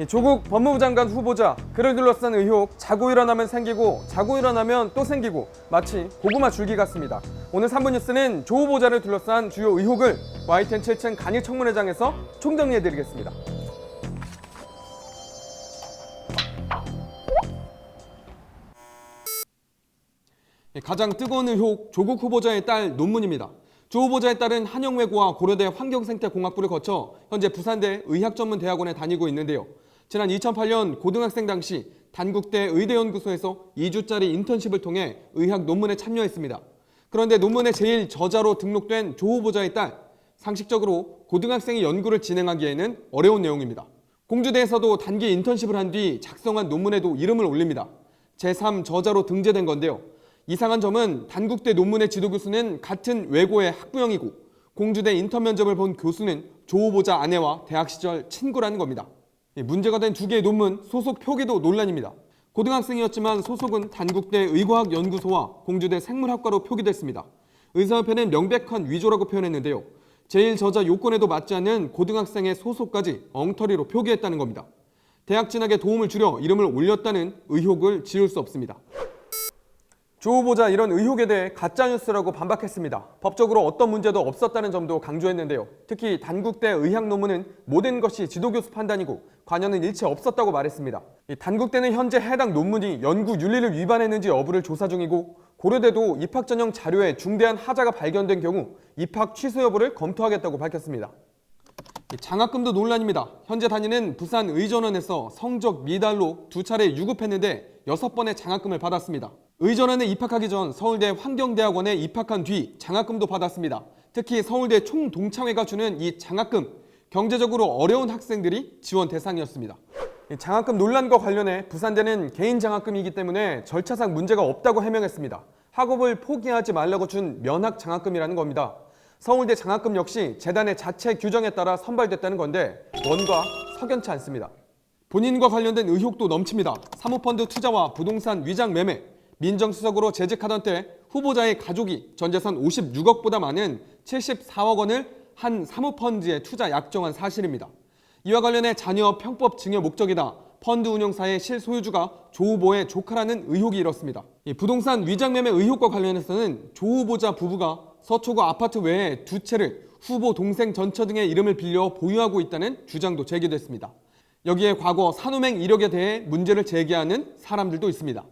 조국 법무부 장관 후보자, 그를 둘러싼 의혹, 자고 일어나면 생기고 자고 일어나면 또 생기고 마치 고구마 줄기 같습니다. 오늘 3분 뉴스는 조 후보자를 둘러싼 주요 의혹을 YTN 7층 간이청문회장에서 총정리해드리겠습니다. 가장 뜨거운 의혹, 조국 후보자의 딸 논문입니다. 조 후보자의 딸은 한영외고와 고려대 환경생태공학부를 거쳐 현재 부산대 의학전문대학원에 다니고 있는데요. 지난 2008년 고등학생 당시 단국대 의대연구소에서 2주짜리 인턴십을 통해 의학 논문에 참여했습니다. 그런데 논문의 제일 저자로 등록된 조 후보자의 딸, 상식적으로 고등학생이 연구를 진행하기에는 어려운 내용입니다. 공주대에서도 단기 인턴십을 한 뒤 작성한 논문에도 이름을 올립니다. 제3 저자로 등재된 건데요. 이상한 점은 단국대 논문의 지도교수는 같은 외고의 학부형이고 공주대 인턴 면접을 본 교수는 조 후보자 아내와 대학 시절 친구라는 겁니다. 문제가 된 두 개의 논문 소속 표기도 논란입니다. 고등학생이었지만 소속은 단국대 의과학연구소와 공주대 생물학과로 표기됐습니다. 의사협회는 명백한 위조라고 표현했는데요. 제1저자 요건에도 맞지 않는 고등학생의 소속까지 엉터리로 표기했다는 겁니다. 대학 진학에 도움을 주려 이름을 올렸다는 의혹을 지울 수 없습니다. 조 후보자 이런 의혹에 대해 가짜뉴스라고 반박했습니다. 법적으로 어떤 문제도 없었다는 점도 강조했는데요. 특히 단국대 의학 논문은 모든 것이 지도교수 판단이고 관여는 일체 없었다고 말했습니다. 단국대는 현재 해당 논문이 연구 윤리를 위반했는지 여부를 조사 중이고 고려대도 입학 전형 자료에 중대한 하자가 발견된 경우 입학 취소 여부를 검토하겠다고 밝혔습니다. 장학금도 논란입니다. 현재 다니는 부산의전원에서 성적 미달로 2차례 유급했는데 6번의 장학금을 받았습니다. 의전원에 입학하기 전 서울대 환경대학원에 입학한 뒤 장학금도 받았습니다. 특히 서울대 총동창회가 주는 이 장학금, 경제적으로 어려운 학생들이 지원 대상이었습니다. 장학금 논란과 관련해 부산대는 개인 장학금이기 때문에 절차상 문제가 없다고 해명했습니다. 학업을 포기하지 말라고 준 면학 장학금이라는 겁니다. 서울대 장학금 역시 재단의 자체 규정에 따라 선발됐다는 건데 원과 석연치 않습니다. 본인과 관련된 의혹도 넘칩니다. 사모펀드 투자와 부동산 위장 매매, 민정수석으로 재직하던 때 후보자의 가족이 전재산 56억보다 많은 74억 원을 한 사모펀드에 투자 약정한 사실입니다. 이와 관련해 자녀 편법 증여 목적이다. 펀드 운용사의 실소유주가 조 후보의 조카라는 의혹이 일었습니다. 부동산 위장 매매 의혹과 관련해서는 조 후보자 부부가 서초구 아파트 외에 2채를 후보 동생 전처 등의 이름을 빌려 보유하고 있다는 주장도 제기됐습니다. 여기에 과거 산호맹 이력에 대해 문제를 제기하는 사람들도 있습니다.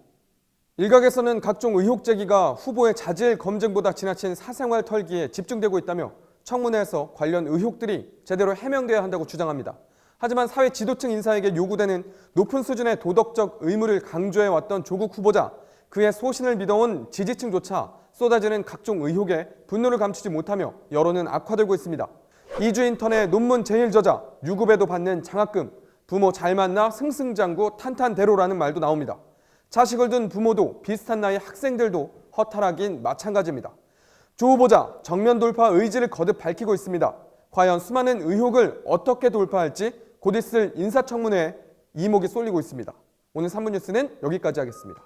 일각에서는 각종 의혹 제기가 후보의 자질 검증보다 지나친 사생활 털기에 집중되고 있다며 청문회에서 관련 의혹들이 제대로 해명돼야 한다고 주장합니다. 하지만 사회 지도층 인사에게 요구되는 높은 수준의 도덕적 의무를 강조해왔던 조국 후보자, 그의 소신을 믿어온 지지층조차 쏟아지는 각종 의혹에 분노를 감추지 못하며 여론은 악화되고 있습니다. 이주 인턴의 논문 제1저자, 유급에도 받는 장학금, 부모 잘 만나 승승장구 탄탄대로라는 말도 나옵니다. 자식을 둔 부모도 비슷한 나이 학생들도 허탈하긴 마찬가지입니다. 조 후보자 정면 돌파 의지를 거듭 밝히고 있습니다. 과연 수많은 의혹을 어떻게 돌파할지 곧 있을 인사청문회에 이목이 쏠리고 있습니다. 오늘 3분 뉴스는 여기까지 하겠습니다.